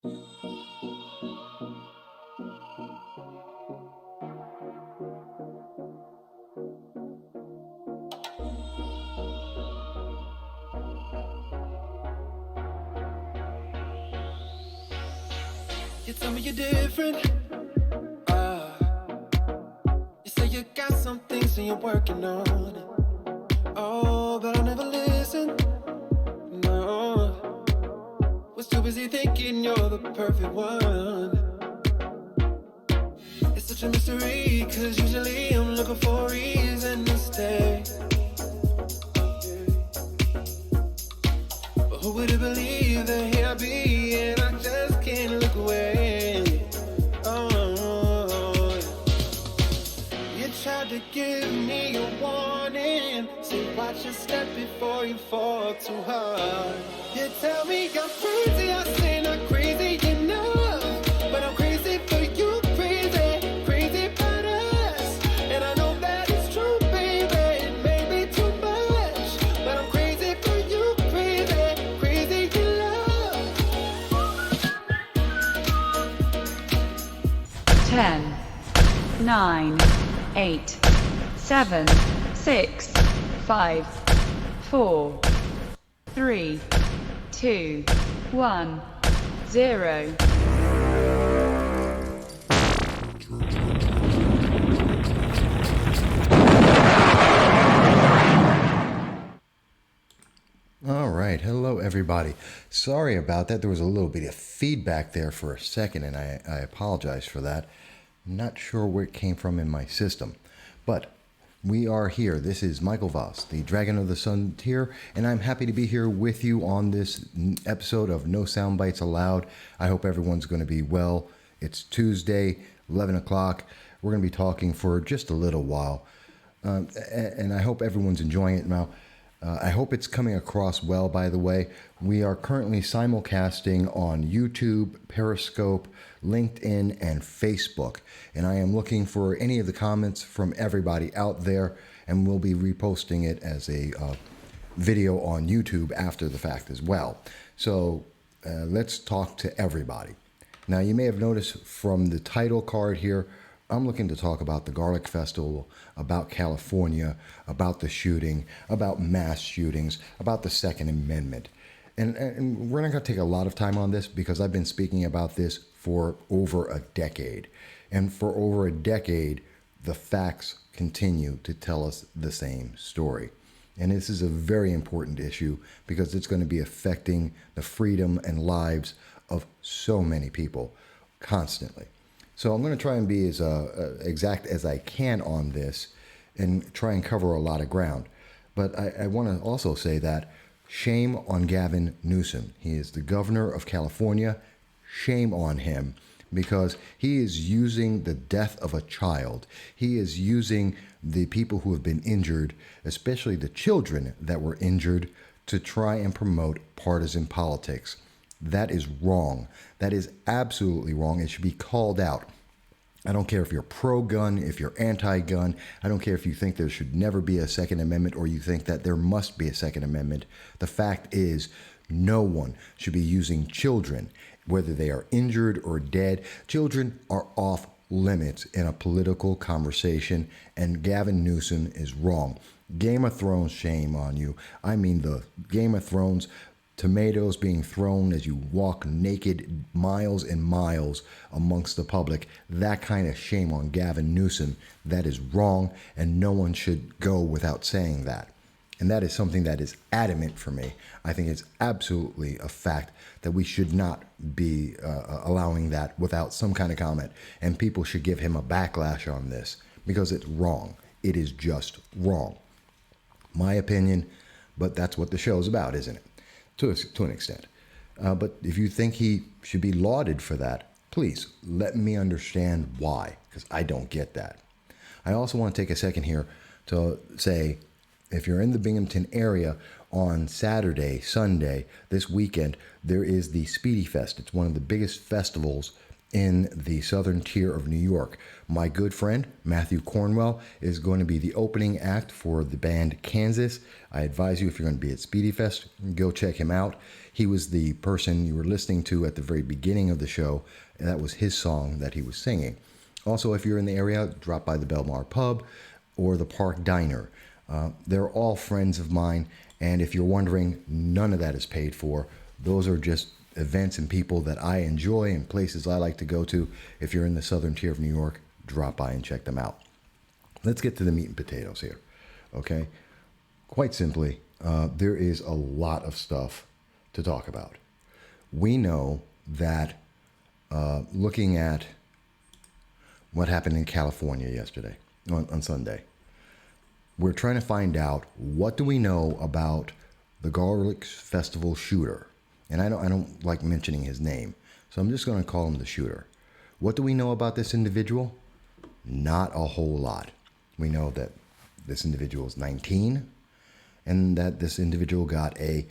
You tell me you're different. You say you got some things and you're working on it. Oh, but I never listen. No, was too busy thinking you're the perfect one. It's such a mystery, cause usually I'm looking for a reason to stay. But who would have believed that here I be and I just can't look away. Oh, you tried to give me a warning. Say watch your step before you fall too hard. You tell me I'm crazy, I say not crazy enough. But I'm crazy for you, crazy, crazy about us. And I know that it's true, baby, it may be too much. But I'm crazy for you, crazy, crazy in love. 10, 9, 8, 7, 6, 5, 4, 3, 2, 1, 0. All right. Hello, everybody. Sorry about that. There was a little bit of feedback there for a second, and I apologize for that. I'm not sure where it came from in my system, but we are here. This is Michael Voss, the Dragon of the Sun here, and I'm happy to be here with you on this episode of No Soundbites Allowed. I hope everyone's going to be well. It's Tuesday, 11 o'clock. We're going to be talking for just a little while, and I hope everyone's enjoying it now. I hope it's coming across well, by the way. We are currently simulcasting on YouTube, Periscope, LinkedIn, and Facebook. And I am looking for any of the comments from everybody out there, and we'll be reposting it as a video on YouTube after the fact as well. So let's talk to everybody. Now, you may have noticed from the title card here, I'm looking to talk about the Garlic Festival, about California, about the shooting, about mass shootings, about the Second Amendment. And we're not going to take a lot of time on this because I've been speaking about this for over a decade. And for over a decade, the facts continue to tell us the same story. And this is a very important issue because it's going to be affecting the freedom and lives of so many people constantly. So I'm going to try and be as exact as I can on this and try and cover a lot of ground. But I want to also say that shame on Gavin Newsome. He is the governor of California. Shame on him because he is using the death of a child. He is using the people who have been injured, especially the children that were injured, to try and promote partisan politics. That is wrong. That is absolutely wrong. It should be called out. I don't care if you're pro-gun, if you're anti-gun. I don't care if you think there should never be a Second Amendment or you think that there must be a Second Amendment. The fact is, no one should be using children, whether they are injured or dead. Children are off limits in a political conversation, and Gavin Newsom is wrong. Game of Thrones, shame on you. I mean the Game of Thrones tomatoes being thrown as you walk naked miles and miles amongst the public. That kind of shame on Gavin Newsom. That is wrong, and no one should go without saying that. And that is something that is adamant for me. I think it's absolutely a fact that we should not be allowing that without some kind of comment. And people should give him a backlash on this because it's wrong. It is just wrong. My opinion, but that's what the show's about, isn't it? To an extent. But if you think he should be lauded for that, please let me understand why, because I don't get that. I also want to take a second here to say, if you're in the Binghamton area on Saturday, Sunday, this weekend, there is the Speedy Fest. It's one of the biggest festivals in the southern tier of New York. My good friend, Matthew Cornwell, is going to be the opening act for the band Kansas. I advise you, if you're going to be at Speedy Fest, go check him out. He was the person you were listening to at the very beginning of the show, and that was his song that he was singing. Also, if you're in the area, drop by the Belmar Pub or the Park Diner. They're all friends of mine, and if you're wondering, none of that is paid for. Those are just events and people that I enjoy and places I like to go to. If you're in the southern tier of New York, drop by and check them out. Let's get to the meat and potatoes here, okay? Quite simply, there is a lot of stuff to talk about. We know that looking at what happened in California yesterday, on Sunday, we're trying to find out, what do we know about the Garlic Festival shooter? And I don't like mentioning his name, so I'm just going to call him the shooter. What do we know about this individual? Not a whole lot. We know that this individual is 19 and that this individual got a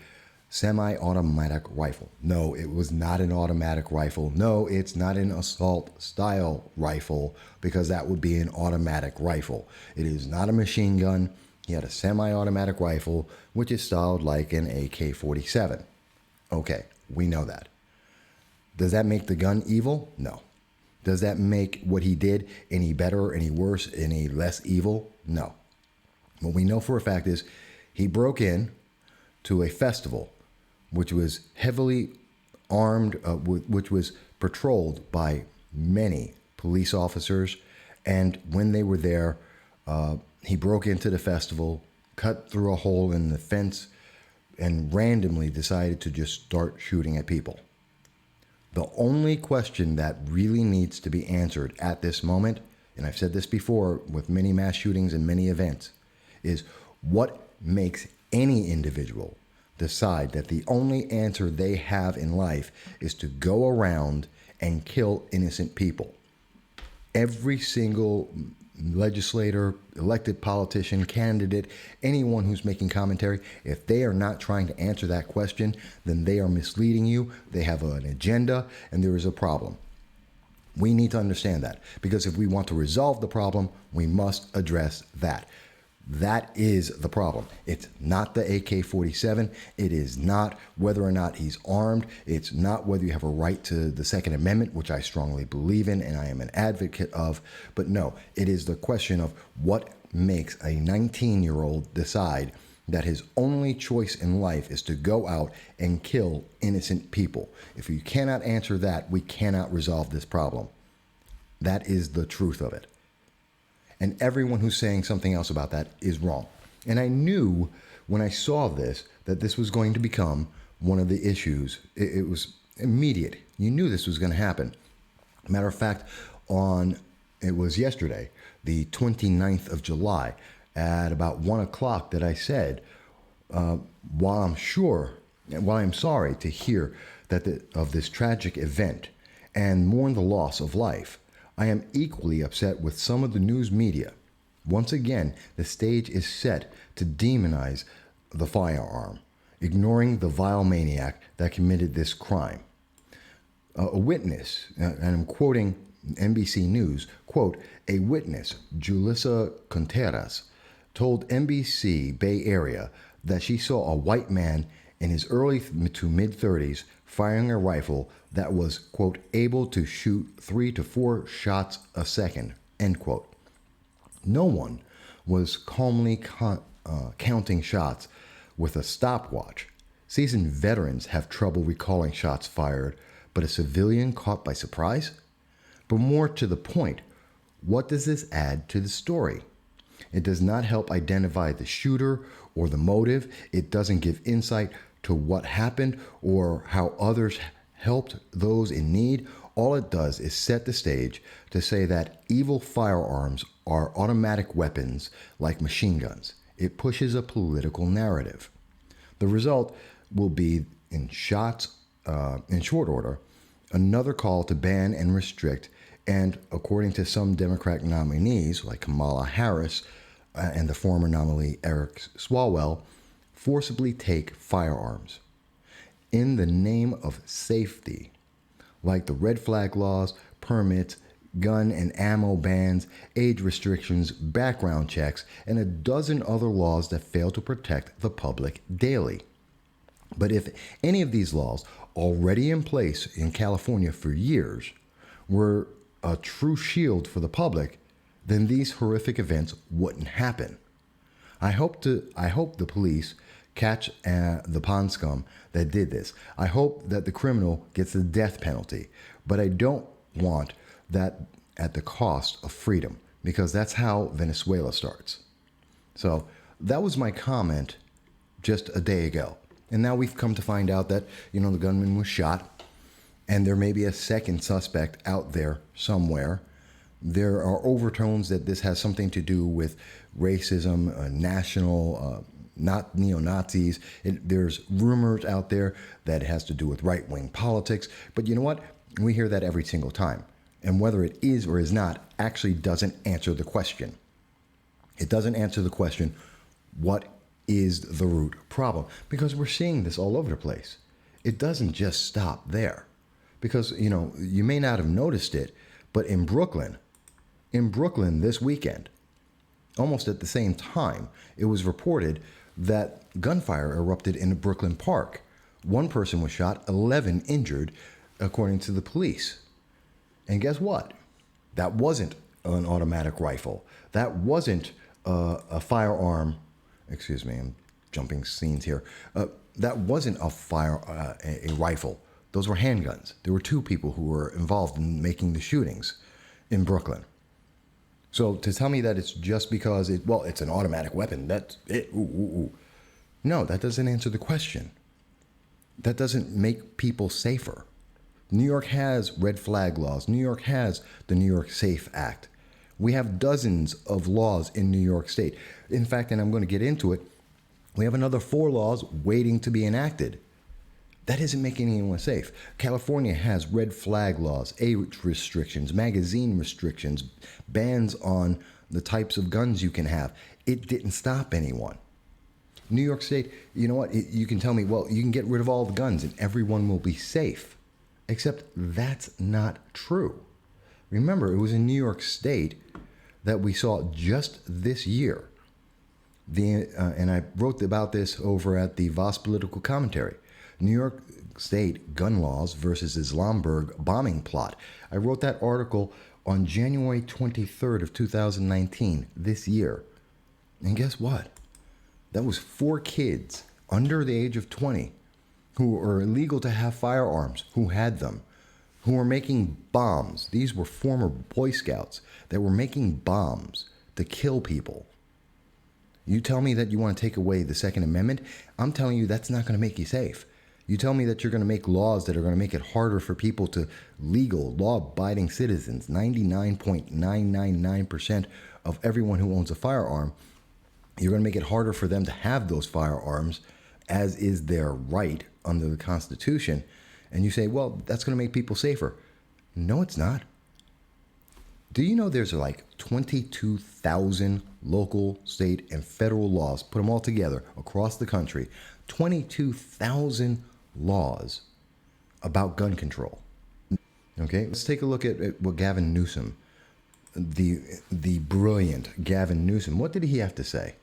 semi-automatic rifle. No, it was not an automatic rifle. No, it's not an assault-style rifle, because that would be an automatic rifle. It is not a machine gun. He had a semi-automatic rifle, which is styled like an AK-47. Okay, we know that. Does that make the gun evil? No. Does that make what he did any better, any worse, any less evil? No. What we know for a fact is he broke in to a festival which was heavily armed, which was patrolled by many police officers. And when they were there, he broke into the festival, cut through a hole in the fence, and randomly decided to just start shooting at people. The only question that really needs to be answered at this moment, and I've said this before with many mass shootings and many events, is what makes any individual decide that the only answer they have in life is to go around and kill innocent people. Every single legislator, elected politician, candidate, anyone who's making commentary, if they are not trying to answer that question, then they are misleading you. They have an agenda, and there is a problem. We need to understand that, because if we want to resolve the problem, we must address that. That is the problem. It's not the AK-47. It is not whether or not he's armed. It's not whether you have a right to the Second Amendment, which I strongly believe in and I am an advocate of. But no, it is the question of what makes a 19-year-old decide that his only choice in life is to go out and kill innocent people. If you cannot answer that, we cannot resolve this problem. That is the truth of it. And everyone who's saying something else about that is wrong. And I knew when I saw this that this was going to become one of the issues. It was immediate. You knew this was going to happen. Matter of fact, it was yesterday, the 29th of July, at about 1 o'clock, that I said, while I'm sorry to hear of this tragic event and mourn the loss of life, I am equally upset with some of the news media. Once again, the stage is set to demonize the firearm, ignoring the vile maniac that committed this crime. A witness, and I'm quoting NBC News, quote, a witness, Julissa Contreras, told NBC Bay Area that she saw a white man in his early to mid-30s firing a rifle that was, quote, able to shoot 3 to 4 shots a second, end quote. No one was calmly counting shots with a stopwatch. Seasoned veterans have trouble recalling shots fired, but a civilian caught by surprise? But more to the point, what does this add to the story? It does not help identify the shooter or the motive. It doesn't give insight to what happened or how others helped those in need. All it does is set the stage to say that evil firearms are automatic weapons like machine guns. It pushes a political narrative. The result will be, in short order, another call to ban and restrict, and according to some Democratic nominees like Kamala Harris and the former nominee Eric Swalwell, forcibly take firearms in the name of safety, like the red flag laws, permits, gun and ammo bans, age restrictions, background checks, and a dozen other laws that fail to protect the public daily. But if any of these laws, already in place in California for years, were a true shield for the public, then these horrific events wouldn't happen. I hope the police catch the pond scum that did this. I hope that the criminal gets the death penalty, but I don't want that at the cost of freedom, because that's how Venezuela starts. So that was my comment just a day ago. And now we've come to find out that, the gunman was shot, and there may be a second suspect out there somewhere. There are overtones that this has something to do with racism, national, not neo-Nazis. There's rumors out there that it has to do with right-wing politics. But you know what? We hear that every single time. And whether it is or is not actually doesn't answer the question. It doesn't answer the question, what is the root problem? Because we're seeing this all over the place. It doesn't just stop there. Because, you may not have noticed it, but in Brooklyn this weekend, almost at the same time, it was reported that gunfire erupted in a Brooklyn park. One person was shot, 11 injured, according to the police. And guess what? That wasn't an automatic rifle. That wasn't a firearm. Excuse me, I'm jumping scenes here. That wasn't a rifle. Those were handguns. There were two people who were involved in making the shootings in Brooklyn. So to tell me that it's just because it's an automatic weapon, that's it. Ooh. No, that doesn't answer the question. That doesn't make people safer. New York has red flag laws. New York has the New York SAFE Act. We have dozens of laws in New York State. In fact, and I'm going to get into it, we have another 4 laws waiting to be enacted. That isn't making anyone safe. California has red flag laws, age restrictions, magazine restrictions, bans on the types of guns you can have. It didn't stop anyone. New York State, you know what? You can tell me, you can get rid of all the guns and everyone will be safe. Except that's not true. Remember, it was in New York State that we saw just this year. And I wrote about this over at the Voss Political Commentary. New York State gun laws versus Islamberg bombing plot. I wrote that article on January 23rd of 2019, this year. And guess what? That was 4 kids under the age of 20 who are illegal to have firearms, who had them, who were making bombs. These were former Boy Scouts that were making bombs to kill people. You tell me that you want to take away the Second Amendment, I'm telling you that's not going to make you safe. You tell me that you're going to make laws that are going to make it harder for people to legal, law-abiding citizens, 99.999% of everyone who owns a firearm, you're going to make it harder for them to have those firearms, as is their right under the Constitution, and you say, that's going to make people safer. No, it's not. Do you know there's like 22,000 local, state, and federal laws, put them all together across the country, 22,000 laws about gun control. Okay, let's take a look at what Gavin Newsome, the brilliant Gavin Newsome, what did he have to say?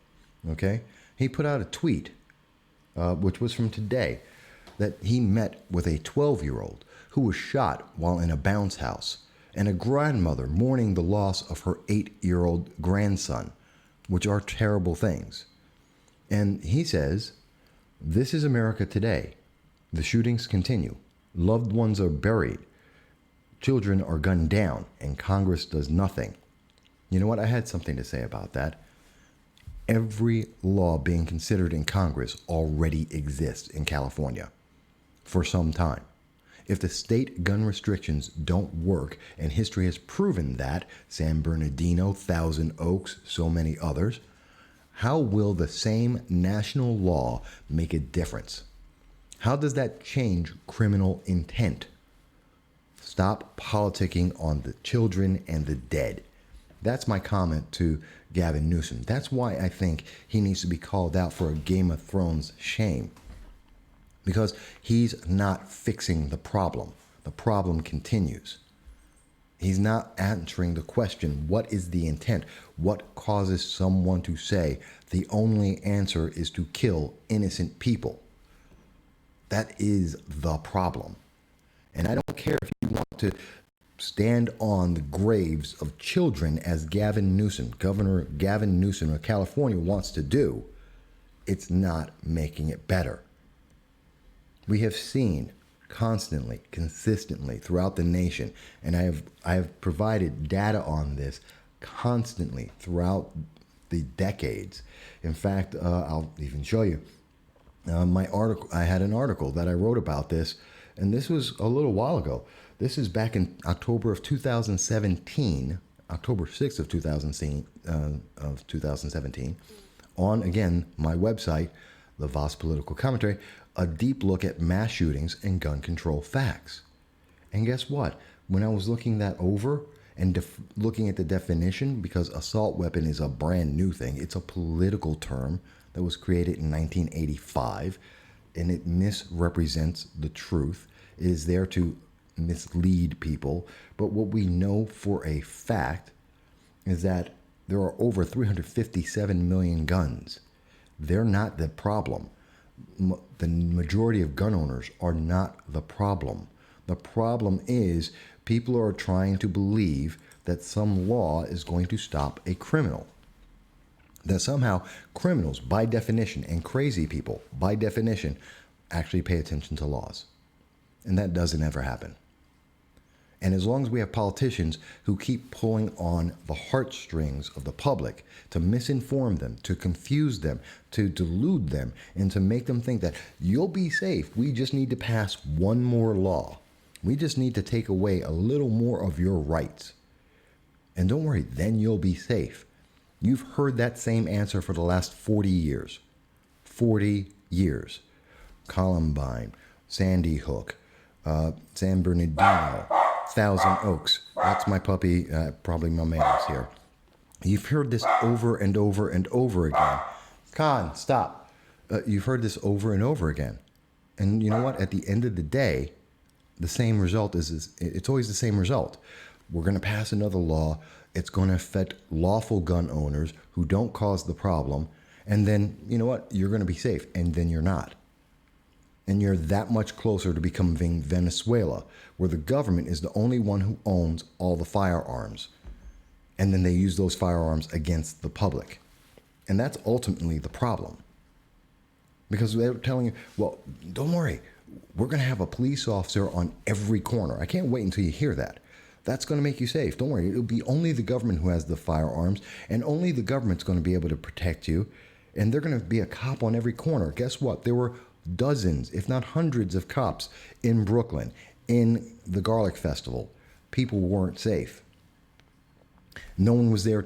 Okay, he put out a tweet, which was from today, that he met with a 12-year-old who was shot while in a bounce house, and a grandmother mourning the loss of her 8-year-old grandson, which are terrible things. And he says, "This is America today. The shootings continue. Loved ones are buried. Children are gunned down, and Congress does nothing." You know what? I had something to say about that. Every law being considered in Congress already exists in California for some time. If the state gun restrictions don't work, and history has proven that, San Bernardino, Thousand Oaks, so many others, how will the same national law make a difference? How does that change criminal intent? Stop politicking on the children and the dead. That's my comment to Gavin Newsome. That's why I think he needs to be called out for a Game of Thrones shame. Because he's not fixing the problem. The problem continues. He's not answering the question, what is the intent? What causes someone to say the only answer is to kill innocent people? That is the problem. And I don't care if you want to stand on the graves of children as Gavin Newsom, Governor Gavin Newsom of California wants to do. It's not making it better. We have seen constantly, consistently throughout the nation, and I have provided data on this constantly throughout the decades. In fact, I'll even show you my article. I had an article that I wrote about this, and this was a little while ago. This is back in October of 2017, October 6th of 2017, on, again, my website, the Voss Political Commentary, a deep look at mass shootings and gun control facts. And guess what? When I was looking that over and looking at the definition, because assault weapon is a brand new thing, it's a political term that was created in 1985, and it misrepresents the truth. It is there to mislead people. But what we know for a fact is that there are over 357 million guns. They're not the problem. The majority of gun owners are not the problem. The problem is people are trying to believe that some law is going to stop a criminal. That somehow criminals, by definition, and crazy people, by definition, actually pay attention to laws. And that doesn't ever happen. And as long as we have politicians who keep pulling on the heartstrings of the public to misinform them, to confuse them, to delude them, and to make them think that you'll be safe, we just need to pass one more law. We just need to take away a little more of your rights. And don't worry, then you'll be safe. You've heard that same answer for the last 40 years. 40 years. Columbine, Sandy Hook, San Bernardino, Thousand Oaks. That's my puppy, probably my man's here. You've heard this over and over and over again. Khan, stop. You've heard this over and over again. And you know what? At the end of the day, the same result is it's always the same result. We're going to pass another law. It's going to affect lawful gun owners who don't cause the problem. And then, you know what? You're going to be safe. And then you're not. And you're that much closer to becoming Venezuela, where the government is the only one who owns all the firearms. And then they use those firearms against the public. And that's ultimately the problem. Because they're telling you, well, don't worry, we're going to have a police officer on every corner. I can't wait until you hear that. That's going to make you safe. Don't worry, it'll be only the government who has the firearms, and only the government's going to be able to protect you. And they're going to be a cop on every corner. Guess what? There were dozens, if not hundreds of cops in Brooklyn, in the Garlic Festival. People weren't safe. No one was there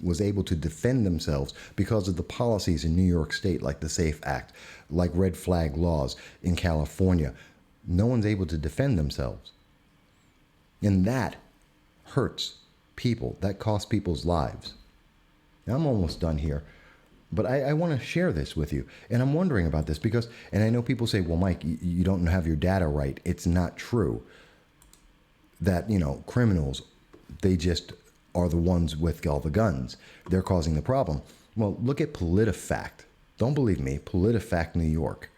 was able to defend themselves because of the policies in New York State, like the SAFE Act, like red flag laws in California. No one's able to defend themselves. And that hurts people. That costs people's lives. Now, I'm almost done here. But I want to share this with you. And I'm wondering about this because, and I know people say, well, Mike, you don't have your data right. It's not true that, criminals, they just are the ones with all the guns. They're causing the problem. Well, look at PolitiFact. Don't believe me. PolitiFact New York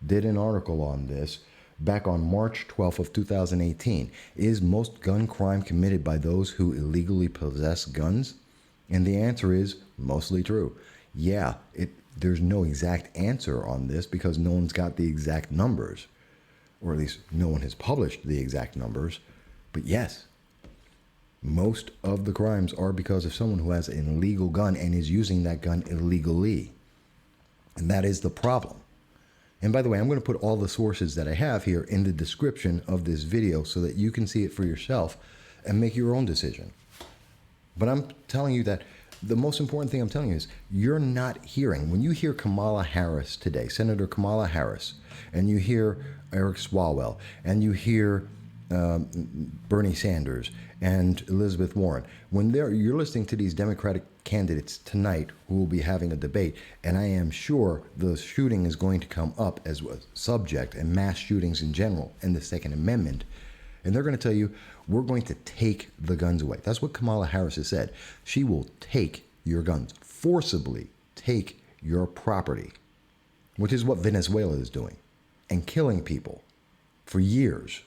did an article on this back on March 12th of 2018. Is most gun crime committed by those who illegally possess guns? And the answer is mostly true. Yeah, there's no exact answer on this because no one's got the exact numbers, or at least no one has published the exact numbers. But yes, most of the crimes are because of someone who has an illegal gun and is using that gun illegally. And that is the problem. And by the way, I'm going to put all the sources that I have here in the description of this video so that you can see it for yourself and make your own decision. But I'm telling you that the most important thing I'm telling you is you're not hearing. When you hear Kamala Harris today, Senator Kamala Harris, and you hear Eric Swalwell, and you hear Bernie Sanders and Elizabeth Warren, when you're listening to these Democratic candidates tonight who will be having a debate, and I am sure the shooting is going to come up as a subject, and mass shootings in general, and the Second Amendment, And they're going to tell you, we're going to take the guns away. That's what Kamala Harris has said. She will take your guns, forcibly take your property, which is what Venezuela is doing, and killing people for years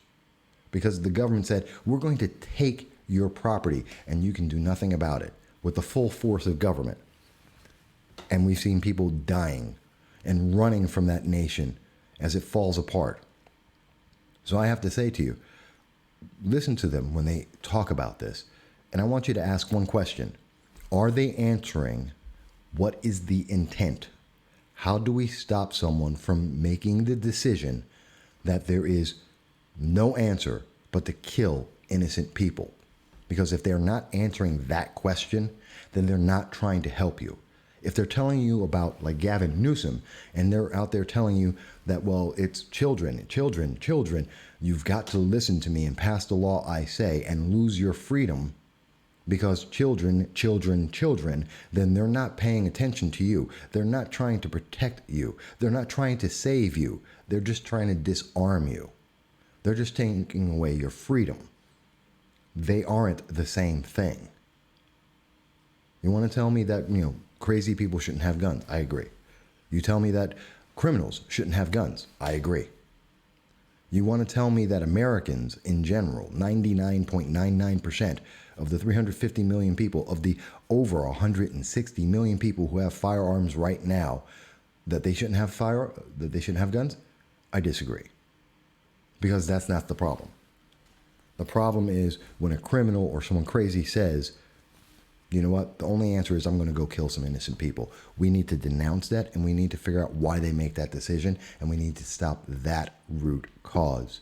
because the government said, we're going to take your property and you can do nothing about it, with the full force of government. And we've seen people dying and running from that nation as it falls apart. So I have to say to you, listen to them when they talk about this. And I want you to ask one question. Are they answering what is the intent? How do we stop someone from making the decision that there is no answer but to kill innocent people? Because if they're not answering that question, then they're not trying to help you. If they're telling you about, like Gavin Newsome, and they're out there telling you that, well, it's children, you've got to listen to me and pass the law I say and lose your freedom because children, then they're not paying attention to you. They're not trying to protect you. They're not trying to save you. They're just trying to disarm you. They're just taking away your freedom. They aren't the same thing. You want to tell me that, crazy people shouldn't have guns? I agree. You tell me that criminals shouldn't have guns? I agree. You want to tell me that Americans in general, 99.99% of the 350 million people, of the over 160 million people who have firearms right now, that they shouldn't have guns? I disagree. Because that's not the problem. The problem is when a criminal or someone crazy says, you know what, the only answer is I'm going to go kill some innocent people. We need to denounce that, and we need to figure out why they make that decision, and we need to stop that root cause.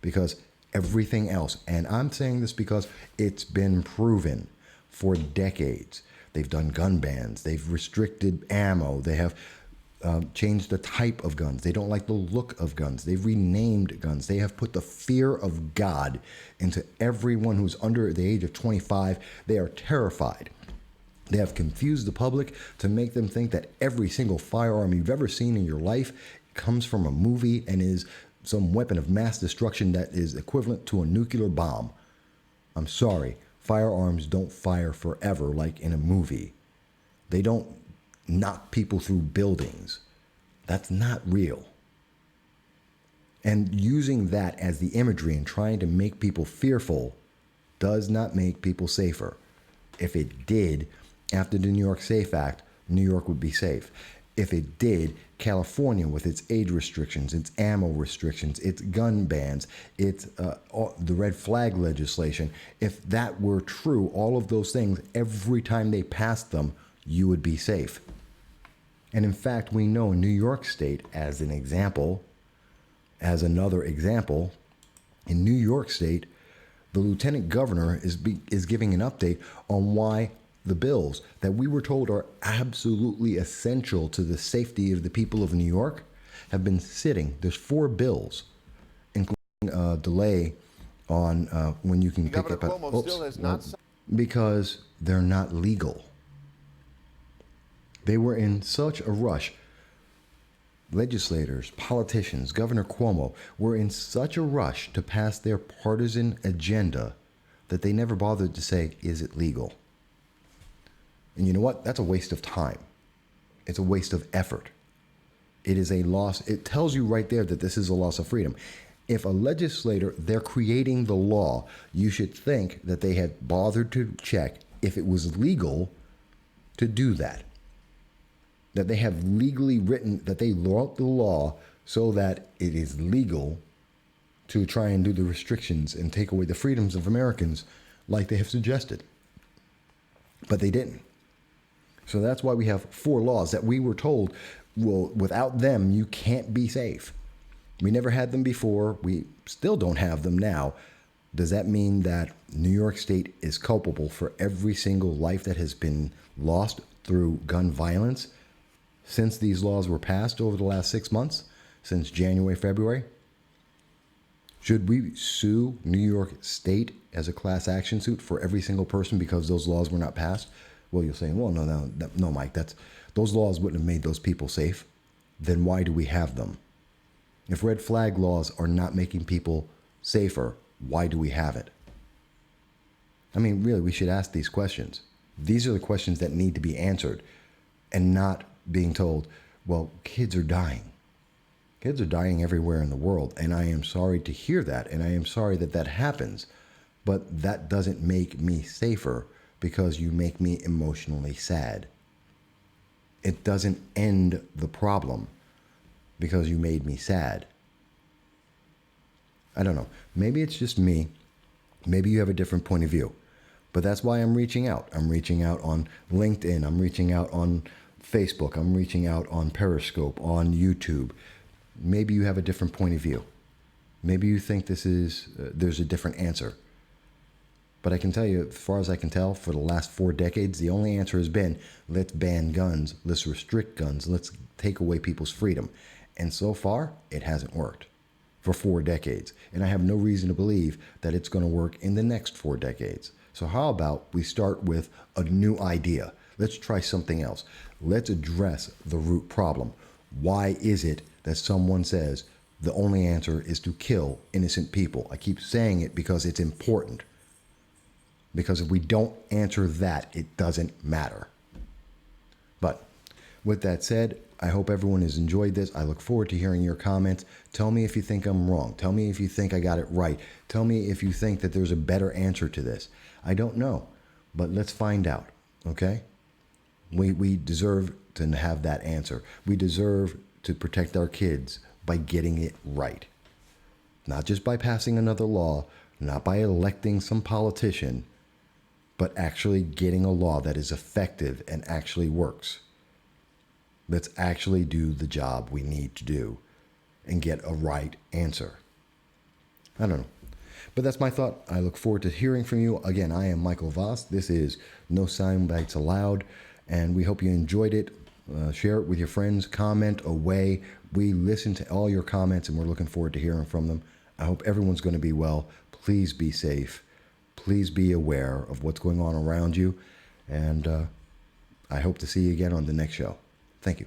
Because everything else, and I'm saying this because it's been proven for decades. They've done gun bans. They've restricted ammo. They have changed the type of guns. They don't like the look of guns. They've renamed guns. They have put the fear of God into everyone who's under the age of 25. They are terrified. They have confused the public to make them think that every single firearm you've ever seen in your life comes from a movie and is some weapon of mass destruction that is equivalent to a nuclear bomb. I'm sorry, firearms don't fire forever like in a movie. They don't knock people through buildings. That's not real. And using that as the imagery and trying to make people fearful does not make people safer. If it did, after the New York SAFE Act, New York would be safe. If it did, California, with its age restrictions, its ammo restrictions, its gun bans, its the red flag legislation, if that were true, all of those things, every time they passed them, you would be safe. And in fact, we know New York State, as an example, as another example, in New York State, the lieutenant governor is giving an update on why the bills that we were told are absolutely essential to the safety of the people of New York have been sitting. There's 4 bills, including a delay on when you can pick up because they're not legal. They were in such a rush. Legislators, politicians, Governor Cuomo were in such a rush to pass their partisan agenda that they never bothered to say, is it legal? And you know what? That's a waste of time. It's a waste of effort. It is a loss. It tells you right there that this is a loss of freedom. If a legislator, they're creating the law, you should think that they had bothered to check if it was legal to do that. That they have legally written, that they wrote the law so that it is legal to try and do the restrictions and take away the freedoms of Americans like they have suggested. But they didn't. So that's why we have 4 laws that we were told, well, without them, you can't be safe. We never had them before. We still don't have them now. Does that mean that New York State is culpable for every single life that has been lost through gun violence since these laws were passed over the last 6 months, since January, February? Should we sue New York State as a class action suit for every single person because those laws were not passed? Well, you're saying, well, no, Mike, those laws wouldn't have made those people safe. Then why do we have them? If red flag laws are not making people safer, Why do we have it? I mean, really, we should ask these questions. These are the questions that need to be answered, and not being told, well, kids are dying. Kids are dying everywhere in the world, and I am sorry to hear that, and I am sorry that that happens. But that doesn't make me safer because you make me emotionally sad. It doesn't end the problem because you made me sad. I don't know. Maybe it's just me. Maybe you have a different point of view. But that's why I'm reaching out. I'm reaching out on LinkedIn. I'm reaching out on Facebook. I'm reaching out on Periscope, on YouTube. Maybe you have a different point of view. Maybe you think there's a different answer. But I can tell you, as far as I can tell, for the last 4 decades, the only answer has been, let's ban guns, let's restrict guns, let's take away people's freedom. And so far, it hasn't worked for 4 decades. And I have no reason to believe that it's going to work in the next 4 decades. So how about we start with a new idea? Let's try something else. Let's address the root problem. Why is it that someone says the only answer is to kill innocent people? I keep saying it because it's important. Because if we don't answer that, it doesn't matter. But with that said, I hope everyone has enjoyed this. I look forward to hearing your comments. Tell me if you think I'm wrong. Tell me if you think I got it right. Tell me if you think that there's a better answer to this. I don't know, but let's find out, okay? We deserve to have that answer. We deserve to protect our kids by getting it right. Not just by passing another law, not by electing some politician, but actually getting a law that is effective and actually works. Let's actually do the job we need to do and get a right answer. I don't know. But that's my thought. I look forward to hearing from you. Again, I am Michael Voss. This is No Soundbites Allowed, and we hope you enjoyed it. Share it with your friends. Comment away. We listen to all your comments, and we're looking forward to hearing from them. I hope everyone's going to be well. Please be safe. Please be aware of what's going on around you. And I hope to see you again on the next show. Thank you.